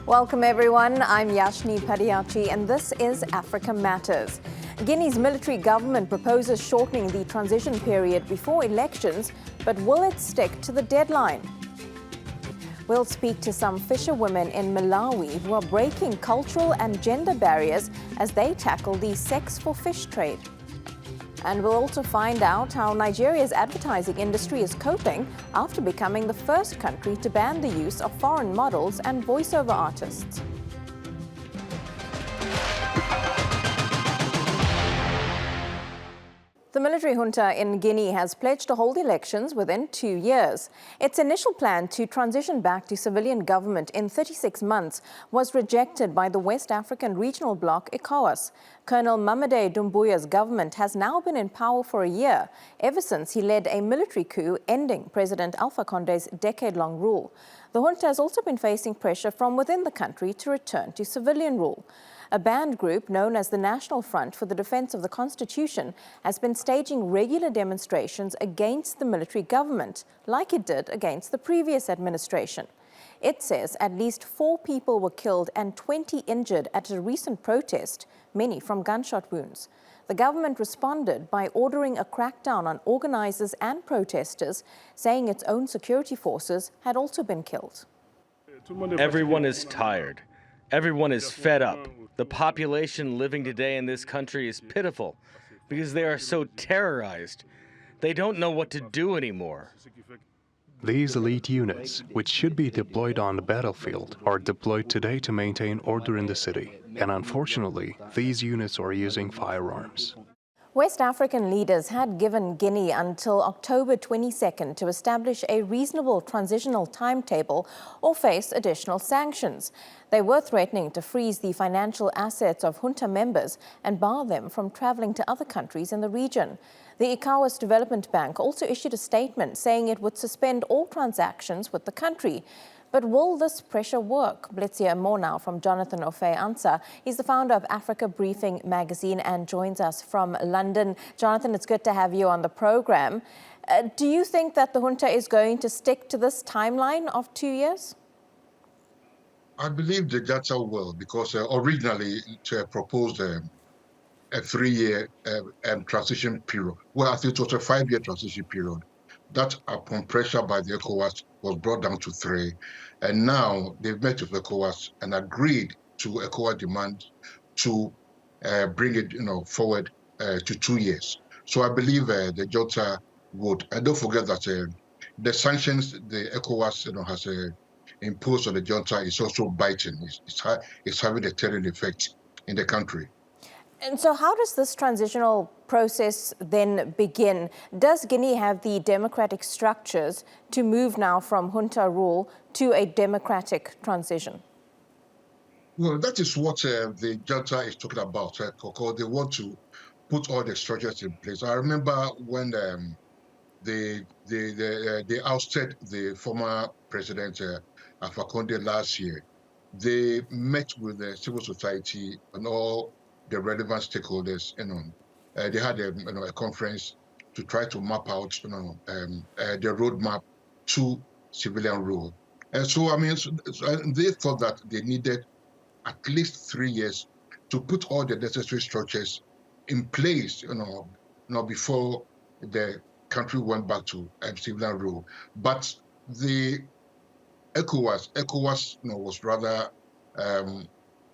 Welcome everyone, I'm Yashni Padiachi and this is Africa Matters. Guinea's military government proposes shortening the transition period before elections, but will it stick to the deadline? We'll speak to some fisherwomen in Malawi who are breaking cultural and gender barriers as they tackle the sex for fish trade. And we'll also find out how Nigeria's advertising industry is coping after becoming the first country to ban the use of foreign models and voiceover artists. The military junta in Guinea has pledged to hold elections within 2 years. Its initial plan to transition back to civilian government in 36 months was rejected by the West African regional bloc ECOWAS. Colonel Mamadi Doumbouya's government has now been in power for a year, ever since he led a military coup ending President Alpha Conde's decade-long rule. The junta has also been facing pressure from within the country to return to civilian rule. A banned group known as the National Front for the Defense of the Constitution has been staging regular demonstrations against the military government, like it did against the previous administration. It says at least 4 people were killed and 20 injured at a recent protest, many from gunshot wounds. The government responded by ordering a crackdown on organizers and protesters, saying its own security forces had also been killed. Everyone is tired. Everyone is fed up. The population living today in this country is pitiful because they are so terrorized. They don't know what to do anymore. These elite units, which should be deployed on the battlefield, are deployed today to maintain order in the city. And unfortunately, these units are using firearms. West African leaders had given Guinea until October 22nd to establish a reasonable transitional timetable or face additional sanctions. They were threatening to freeze the financial assets of junta members and bar them from traveling to other countries in the region. The ECOWAS Development Bank also issued a statement saying it would suspend all transactions with the country. But will this pressure work? Let's hear more now from Jonathan Offei-Ansah. He's the founder of Africa Briefing magazine and joins us from London. Jonathan, it's good to have you on the program. Do you think that the junta is going to stick to this timeline of 2 years? I believe the junta will, because originally it proposed a 3-year transition period. Well, I think it was a 5-year transition period. That, upon pressure by the ECOWAS, was brought down to 3. And now they've met with ECOWAS and agreed to ECOWAS demand to bring it forward to 2 years. So I believe the junta would. And don't forget that the sanctions the ECOWAS has imposed on the junta is also biting. It's having a telling effect in the country. And so how does this transitional process then begin? Does Guinea have the democratic structures to move now from junta rule to a democratic transition? Well, that is what the junta is talking about, because they want to put all the structures in place. I remember when they ousted the former president Alpha Conde last year. They met with the civil society and all the relevant stakeholders. They had a conference to try to map out the roadmap to civilian rule. And so they thought that they needed at least 3 years to put all the necessary structures in place before the country went back to civilian rule. But the ECOWAS was rather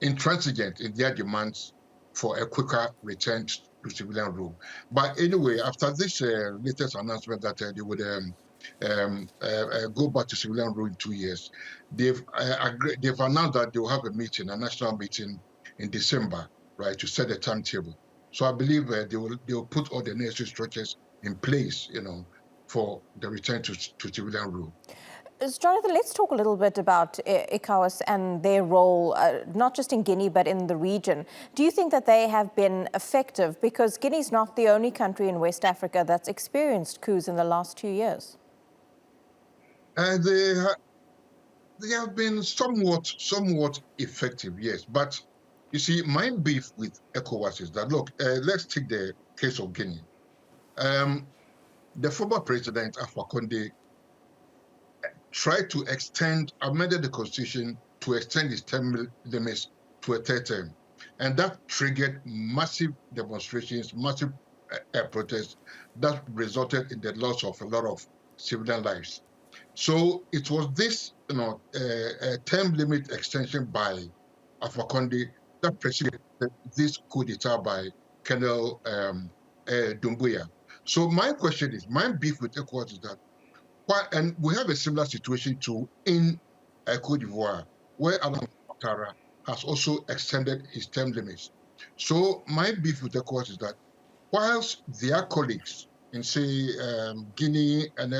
intransigent in their demands for a quicker return to civilian rule. But anyway, after this latest announcement that they would go back to civilian rule in 2 years, they've announced that they will have a national meeting in December, right, to set a timetable. So I believe they will put all the necessary structures in place, for the return to civilian rule. Jonathan, let's talk a little bit about ECOWAS and their role, not just in Guinea, but in the region. Do you think that they have been effective? Because Guinea is not the only country in West Africa that's experienced coups in the last 2 years. They have been somewhat effective, yes. But you see, my beef with ECOWAS is that, look, let's take the case of Guinea. The former president, Alpha Conde, tried to amended the constitution to extend his term limits to a third term. And that triggered massive demonstrations, massive protests that resulted in the loss of a lot of civilian lives. So it was this, term limit extension by Alpha Conde that preceded this coup d'etat by Colonel Doumbouya. So my question is, my beef with ECOWAS is that, and we have a similar situation too in Cote d'Ivoire, where Alain Ouattara has also extended his term limits. So my beef with ECOWAS is that whilst their colleagues in, say, Guinea and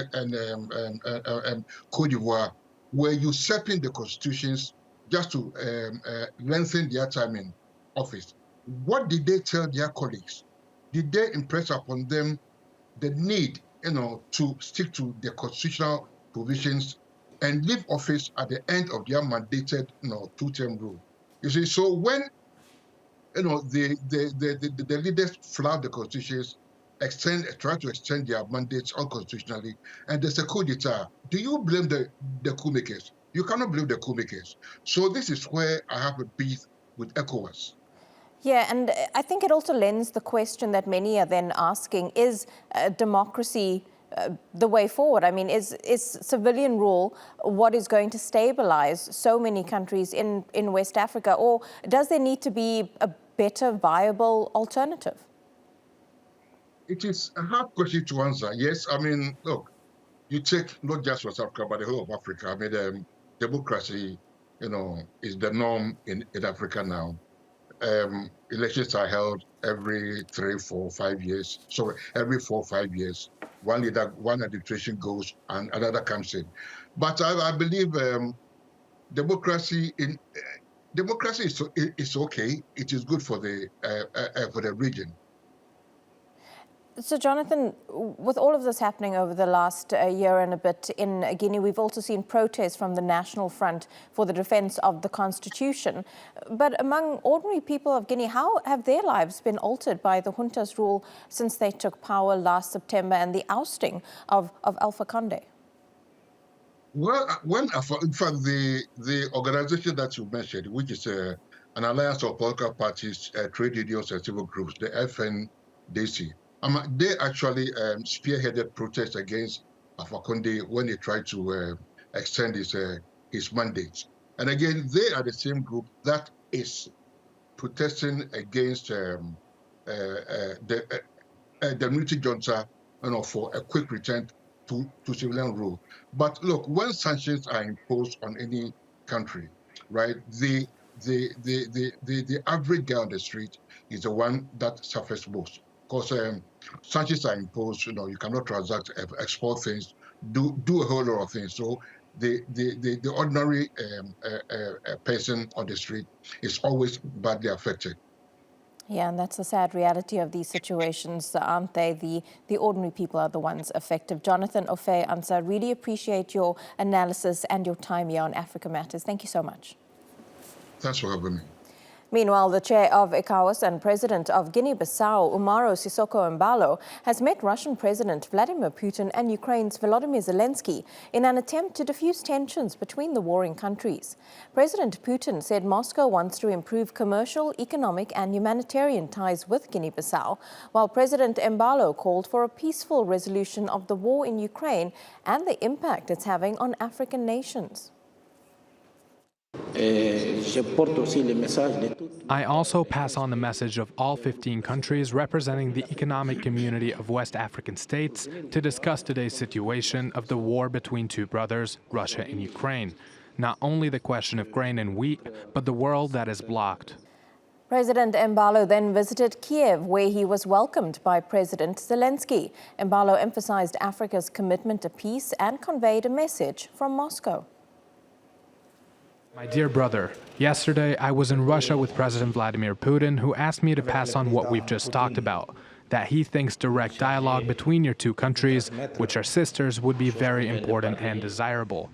Cote d'Ivoire were usurping the constitutions just to lengthen their time in office, what did they tell their colleagues? Did they impress upon them the need, to stick to the constitutional provisions and leave office at the end of their mandated, two-term rule? You see, so when the leaders flout the constitutions, try to extend their mandates unconstitutionally, and there's a coup d'etat, do you blame the coup makers? You cannot blame the coup makers. So this is where I have a beef with ECOWAS. Yeah, and I think it also lends the question that many are then asking, is democracy the way forward? I mean, is civilian rule what is going to stabilize so many countries in West Africa, or does there need to be a better viable alternative? It is a hard question to answer. Yes, I mean, look, you take not just West Africa, but the whole of Africa. I mean, democracy, is the norm in Africa now. Elections are held every 3, 4, 5 years. Sorry, every 4 or 5 years. One administration goes and another comes in. But I believe democracy is okay. It is good for the region. So, Jonathan, with all of this happening over the last year and a bit in Guinea, we've also seen protests from the National Front for the defense of the Constitution. But among ordinary people of Guinea, how have their lives been altered by the junta's rule since they took power last September and the ousting of Alpha Conde? Well, in fact, the organization that you mentioned, which is an alliance of political parties, trade unions, and civil groups, the FNDC, they actually spearheaded protests against Alpha Conde when he tried to extend his mandate. And again, they are the same group that is protesting against the military junta, for a quick return to civilian rule. But look, when sanctions are imposed on any country, right, the average guy on the street is the one that suffers most. Because sanctions are imposed, you cannot transact, export things, do a whole lot of things. So the ordinary person on the street is always badly affected. Yeah, and that's the sad reality of these situations, aren't they? The ordinary people are the ones affected. Jonathan Offei-Ansah, really appreciate your analysis and your time here on Africa Matters. Thank you so much. Thanks for having me. Meanwhile, the chair of ECOWAS and president of Guinea-Bissau, Umaro Sissoco Embalo, has met Russian President Vladimir Putin and Ukraine's Volodymyr Zelensky in an attempt to diffuse tensions between the warring countries. President Putin said Moscow wants to improve commercial, economic and humanitarian ties with Guinea-Bissau, while President Embalo called for a peaceful resolution of the war in Ukraine and the impact it's having on African nations. I also pass on the message of all 15 countries representing the economic community of West African states to discuss today's situation of the war between two brothers, Russia and Ukraine. Not only the question of grain and wheat, but the world that is blocked. President Embalo then visited Kiev, where he was welcomed by President Zelensky. Embalo emphasized Africa's commitment to peace and conveyed a message from Moscow. My dear brother, yesterday I was in Russia with President Vladimir Putin, who asked me to pass on what we've just talked about, that he thinks direct dialogue between your two countries, which are sisters, would be very important and desirable.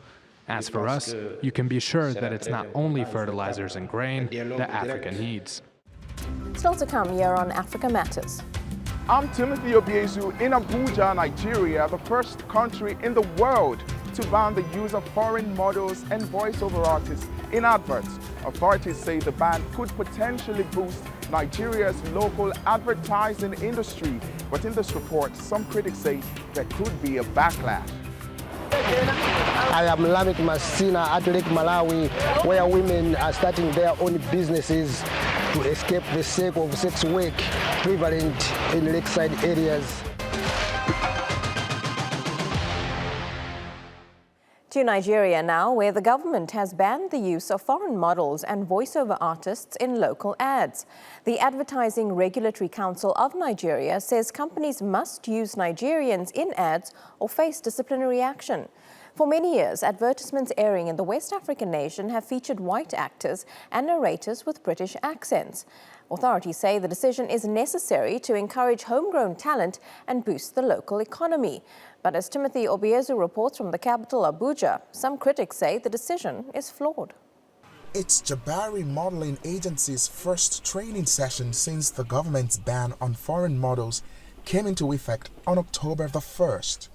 As for us, you can be sure that it's not only fertilizers and grain that Africa needs. Still to come here on Africa Matters. I'm Timothy Obiezu in Abuja, Nigeria, the first country in the world to ban the use of foreign models and voiceover artists in adverts. Authorities say the ban could potentially boost Nigeria's local advertising industry. But in this report, some critics say there could be a backlash. I am Lamek Masina at Lake Malawi, where women are starting their own businesses to escape the sake of sex work prevalent in lakeside areas. To Nigeria now, where the government has banned the use of foreign models and voiceover artists in local ads. The Advertising Regulatory Council of Nigeria says companies must use Nigerians in ads or face disciplinary action. For many years, advertisements airing in the West African nation have featured white actors and narrators with British accents. Authorities say the decision is necessary to encourage homegrown talent and boost the local economy. But as Timothy Obiezu reports from the capital, Abuja, some critics say the decision is flawed. It's Jabari Modeling Agency's first training session since the government's ban on foreign models came into effect on October the 1st.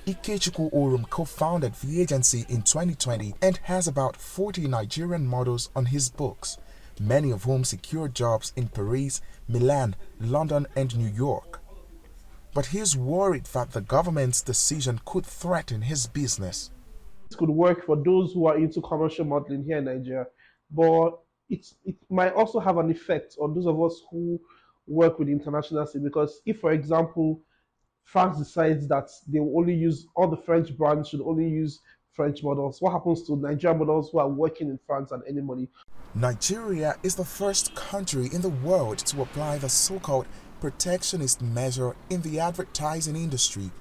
Ikechukwu Orum co-founded the agency in 2020 and has about 40 Nigerian models on his books, many of whom secured jobs in Paris, Milan, London, and New York. But he's worried that the government's decision could threaten his business. It could work for those who are into commercial modeling here in Nigeria, but it might also have an effect on those of us who work with the international scene. Because if, for example, France decides that they will only use, all the French brands should only use French models, what happens to Nigerian models who are working in France and earning money? Nigeria is the first country in the world to apply the so-called protectionist measure in the advertising industry.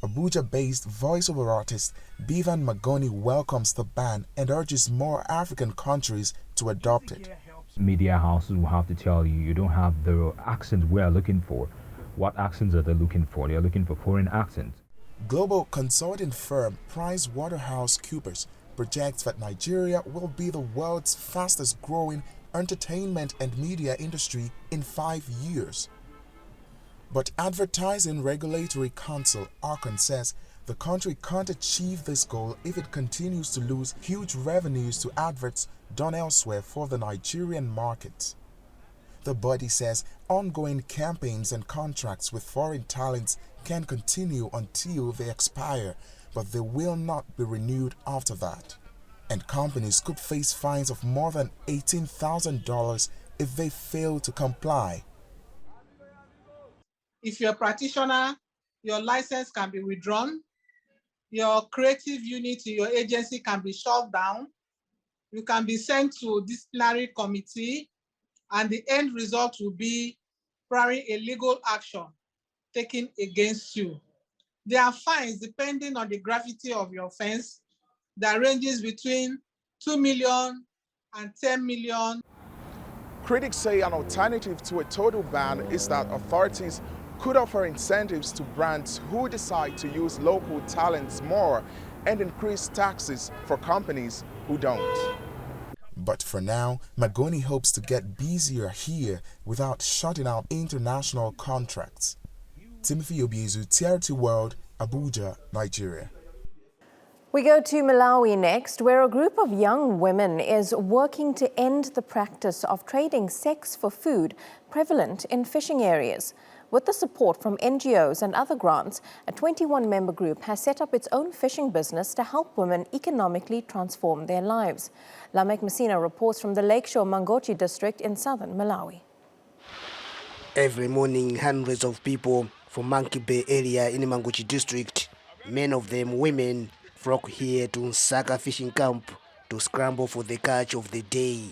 Abuja-based voiceover artist Bevan Magoni welcomes the ban and urges more African countries to adopt it. Media houses will have to tell you, you don't have the accent we are looking for. What accents are they looking for? They are looking for foreign accents. Global consulting firm PricewaterhouseCoopers projects that Nigeria will be the world's fastest growing entertainment and media industry in 5 years. But Advertising Regulatory Council, ARCON, says the country can't achieve this goal if it continues to lose huge revenues to adverts done elsewhere for the Nigerian market. The body says ongoing campaigns and contracts with foreign talents can continue until they expire, but they will not be renewed after that. And companies could face fines of more than $18,000 if they fail to comply. If you're a practitioner, your license can be withdrawn. Your creative unit in your agency can be shut down. You can be sent to a disciplinary committee, and the end result will be probably a legal action taken against you. There are fines depending on the gravity of your offense that ranges between 2 million and 10 million. Critics say an alternative to a total ban is that authorities could offer incentives to brands who decide to use local talents more and increase taxes for companies who don't. But for now, Magoni hopes to get busier here without shutting out international contracts. Timothy Obiezu, TRT World, Abuja, Nigeria. We go to Malawi next, where a group of young women is working to end the practice of trading sex for food prevalent in fishing areas. With the support from NGOs and other grants, a 21-member group has set up its own fishing business to help women economically transform their lives. Lamek Messina reports from the Lakeshore Mangochi district in southern Malawi. Every morning, hundreds of people from Monkey Bay area in the Mangochi district, many of them women, flock here to Nsaka fishing camp to scramble for the catch of the day.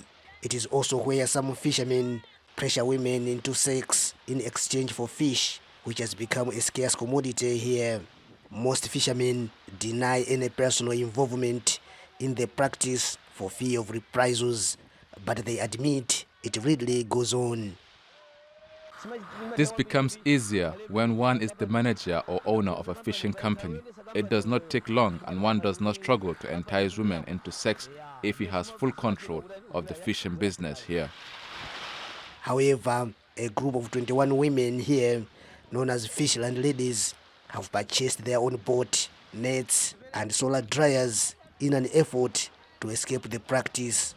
It is also where some fishermen pressure women into sex in exchange for fish, which has become a scarce commodity here. Most fishermen deny any personal involvement in the practice for fear of reprisals, but they admit it really goes on. This becomes easier when one is the manager or owner of a fishing company. It does not take long and one does not struggle to entice women into sex if he has full control of the fishing business here. However, a group of 21 women here, known as Fisherland Ladies, have purchased their own boat, nets, and solar dryers in an effort to escape the practice.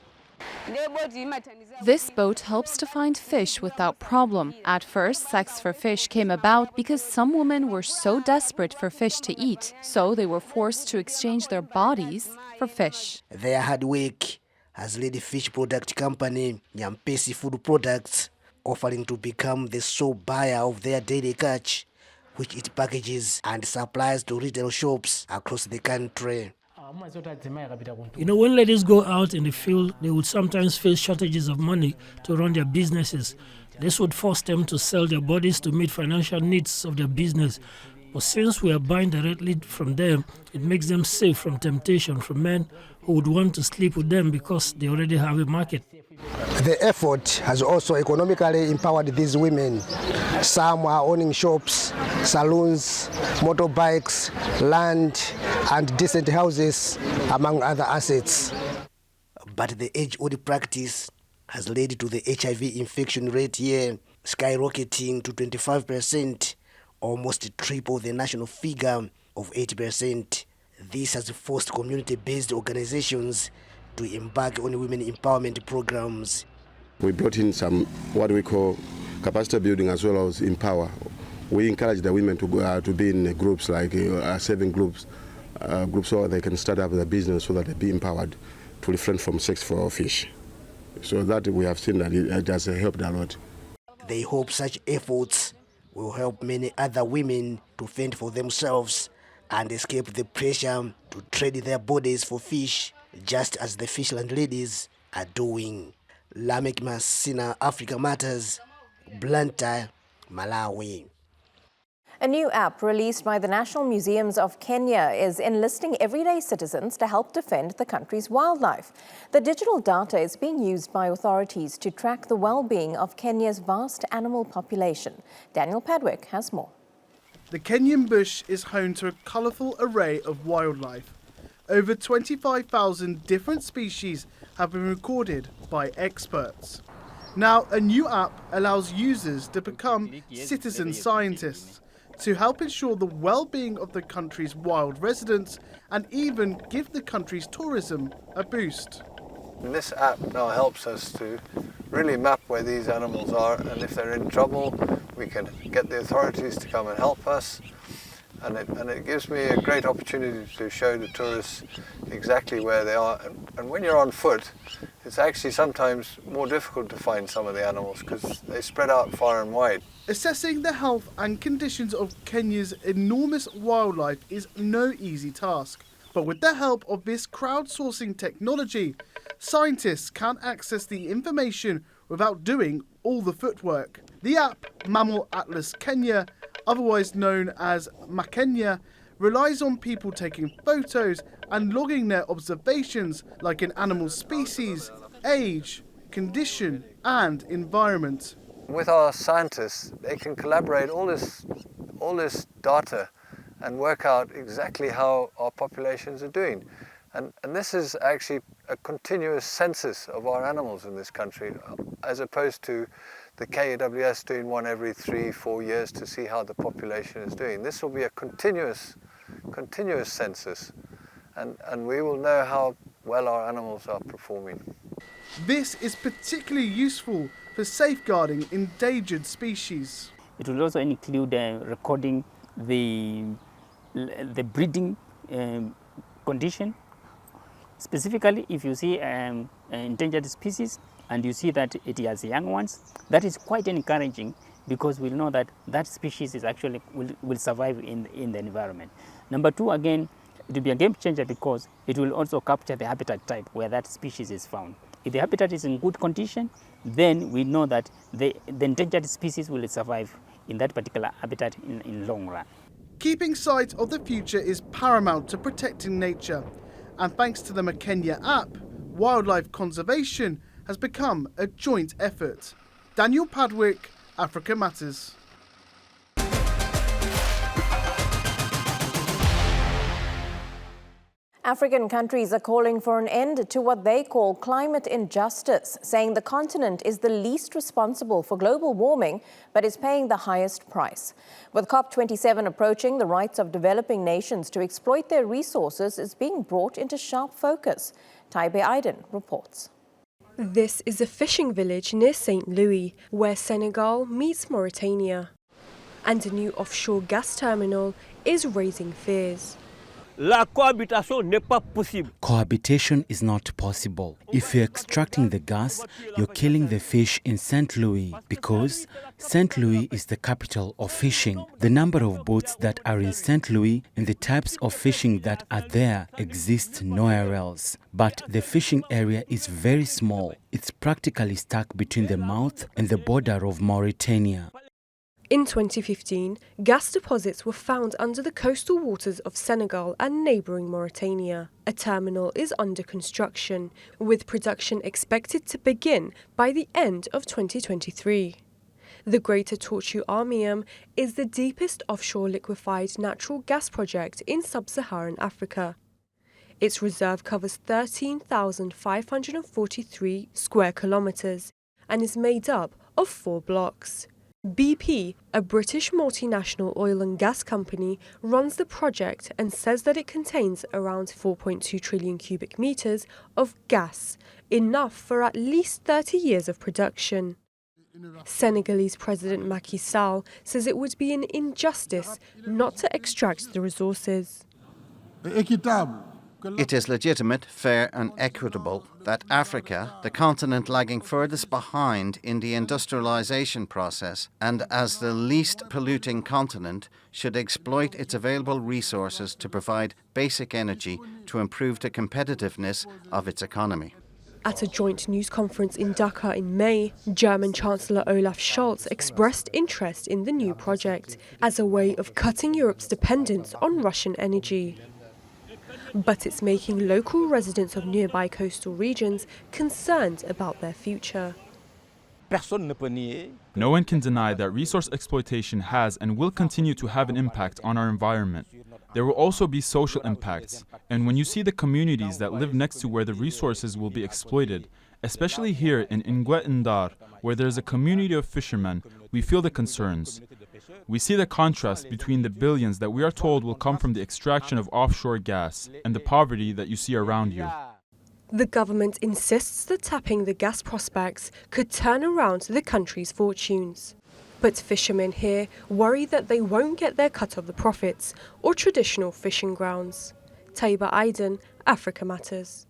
This boat helps to find fish without problem. At first, Sex for Fish came about because some women were so desperate for fish to eat, so they were forced to exchange their bodies for fish. Their hard work has led the fish product company Nyampesi Food Products offering to become the sole buyer of their daily catch, which it packages and supplies to retail shops across the country. When ladies go out in the field, they would sometimes face shortages of money to run their businesses. This would force them to sell their bodies to meet financial needs of their business. But since we are buying directly from them, it makes them safe from temptation from men who would want to sleep with them because they already have a market. The effort has also economically empowered these women. Some are owning shops, saloons, motorbikes, land, and decent houses, among other assets. But the age-old practice has led to the HIV infection rate here skyrocketing to 25%, almost triple the national figure of 80%. This has forced community-based organizations to embark on women empowerment programs. We brought in some what we call capacity building as well as empower. We encourage the women to go to be in groups like saving groups so they can start up their business so that they be empowered to refrain from sex for fish. So that we have seen that it has helped a lot. They hope such efforts will help many other women to fend for themselves and escape the pressure to trade their bodies for fish, just as the Fishland ladies are doing. Lamek Masina, Africa Matters, Blantyre, Malawi. A new app released by the National Museums of Kenya is enlisting everyday citizens to help defend the country's wildlife. The digital data is being used by authorities to track the well-being of Kenya's vast animal population. Daniel Padwick has more. The Kenyan bush is home to a colourful array of wildlife. Over 25,000 different species have been recorded by experts. Now, a new app allows users to become citizen scientists to help ensure the well-being of the country's wild residents and even give the country's tourism a boost. This app now helps us to really map where these animals are, and if they're in trouble, we can get the authorities to come and help us. And it gives me a great opportunity to show the tourists exactly where they are. And when you're on foot, it's actually sometimes more difficult to find some of the animals because they spread out far and wide. Assessing the health and conditions of Kenya's enormous wildlife is no easy task. But with the help of this crowdsourcing technology, scientists can access the information without doing all the footwork. The app, Mammal Atlas Kenya, otherwise known as Makenya, relies on people taking photos and logging their observations like an animal's species, age, condition and environment. With our scientists, they can collaborate all this data and work out exactly how our populations are doing. And this is actually a continuous census of our animals in this country, as opposed to the KWS doing one every 3-4 years to see how the population is doing. This will be a continuous census, and we will know how well our animals are performing. This is particularly useful for safeguarding endangered species. It will also include recording the breeding condition. Specifically, if you see an endangered species and you see that it has young ones, that is quite encouraging because we'll know that that species is actually will survive in the environment. Number two, again, it will be a game changer because it will also capture the habitat type where that species is found. If the habitat is in good condition, then we know that the endangered species will survive in that particular habitat in long run. Keeping sight of the future is paramount to protecting nature. And thanks to the Makenya app, wildlife conservation has become a joint effort. Daniel Padwick, Africa Matters. African countries are calling for an end to what they call climate injustice, saying the continent is the least responsible for global warming but is paying the highest price. With COP27 approaching, the rights of developing nations to exploit their resources is being brought into sharp focus. Taibe Aiden reports. This is a fishing village near St. Louis, where Senegal meets Mauritania. And a new offshore gas terminal is raising fears. Cohabitation is not possible. If you're extracting the gas, you're killing the fish in St. Louis because St. Louis is the capital of fishing. The number of boats that are in St. Louis and the types of fishing that are there exist nowhere else. But the fishing area is very small. It's practically stuck between the mouth and the border of Mauritania. In 2015, gas deposits were found under the coastal waters of Senegal and neighbouring Mauritania. A terminal is under construction, with production expected to begin by the end of 2023. The Greater Tortue Armium is the deepest offshore liquefied natural gas project in sub-Saharan Africa. Its reserve covers 13,543 square kilometres and is made up of 4 blocks. BP, a British multinational oil and gas company, runs the project and says that it contains around 4.2 trillion cubic metres of gas, enough for at least 30 years of production. Senegalese President Macky Sall says it would be an injustice not to extract the resources. It is legitimate, fair and equitable that Africa, the continent lagging furthest behind in the industrialization process and as the least polluting continent, should exploit its available resources to provide basic energy to improve the competitiveness of its economy. At a joint news conference in Dakar in May, German Chancellor Olaf Scholz expressed interest in the new project as a way of cutting Europe's dependence on Russian energy. But it's making local residents of nearby coastal regions concerned about their future. No one can deny that resource exploitation has and will continue to have an impact on our environment. There will also be social impacts, and when you see the communities that live next to where the resources will be exploited, especially here in Ngwe-Ndar, where there is a community of fishermen, we feel the concerns. We see the contrast between the billions that we are told will come from the extraction of offshore gas and the poverty that you see around you. The government insists that tapping the gas prospects could turn around the country's fortunes. But fishermen here worry that they won't get their cut of the profits or traditional fishing grounds. Taiba Aiden, Africa Matters.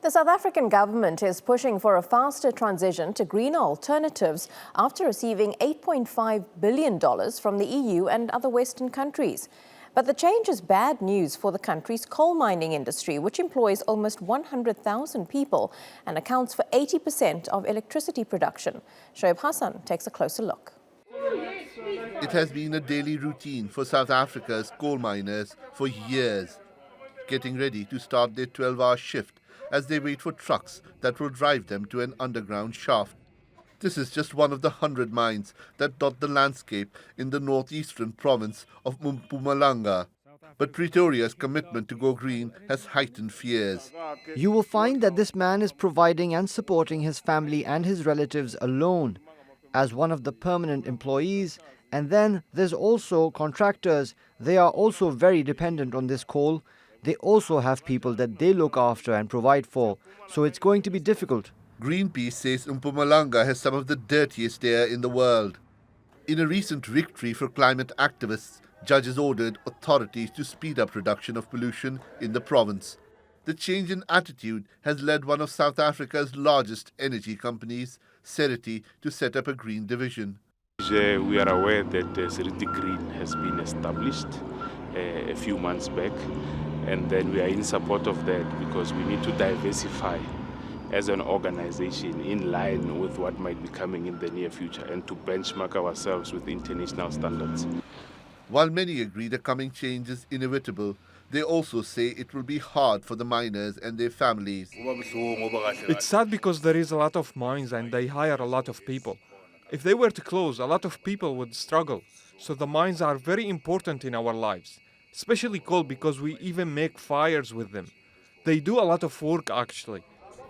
The South African government is pushing for a faster transition to greener alternatives after receiving $8.5 billion from the EU and other Western countries. But the change is bad news for the country's coal mining industry, which employs almost 100,000 people and accounts for 80% of electricity production. Shoaib Hassan takes a closer look. It has been a daily routine for South Africa's coal miners for years, getting ready to start their 12-hour shift as they wait for trucks that will drive them to an underground shaft. This is just one of the 100 mines that dot the landscape in the northeastern province of Mpumalanga. But Pretoria's commitment to go green has heightened fears. You will find that this man is providing and supporting his family and his relatives alone as one of the permanent employees. And then there's also contractors. They are also very dependent on this coal. They also have people that they look after and provide for, so it's going to be difficult. Greenpeace says Mpumalanga has some of the dirtiest air in the world. In a recent victory for climate activists, judges ordered authorities to speed up reduction of pollution in the province. The change in attitude has led one of South Africa's largest energy companies, Seriti, to set up a green division. We are aware that Seriti Green has been established a few months back. And then we are in support of that because we need to diversify as an organization in line with what might be coming in the near future and to benchmark ourselves with international standards. While many agree the coming change is inevitable, they also say it will be hard for the miners and their families. It's sad because there is a lot of mines and they hire a lot of people. If they were to close, a lot of people would struggle. So the mines are very important in our lives. Especially coal because we even make fires with them. They do a lot of work actually.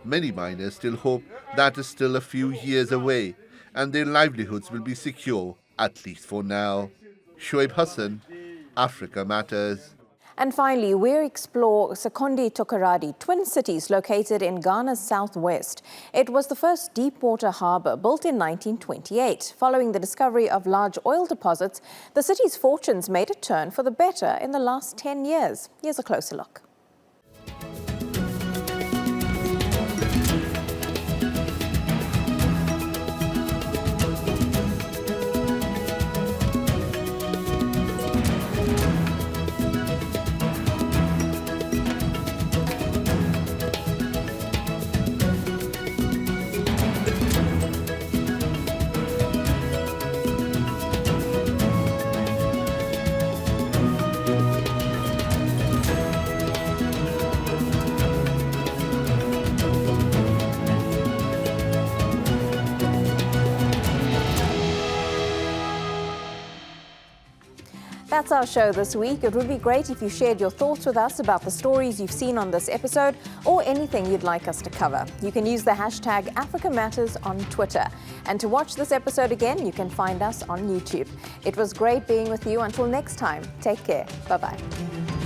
Many miners still hope that is still a few years away and their livelihoods will be secure, at least for now. Shoaib Hassan, Africa Matters. And finally, we'll explore Sekondi Tokoradi, twin cities located in Ghana's southwest. It was the first deep-water harbour built in 1928. Following the discovery of large oil deposits, the city's fortunes made a turn for the better in the last 10 years. Here's a closer look. That's our show this week. It would be great if you shared your thoughts with us about the stories you've seen on this episode or anything you'd like us to cover. You can use the hashtag Africa Matters on Twitter. And to watch this episode again, you can find us on YouTube. It was great being with you. Until next time, take care. Bye-bye.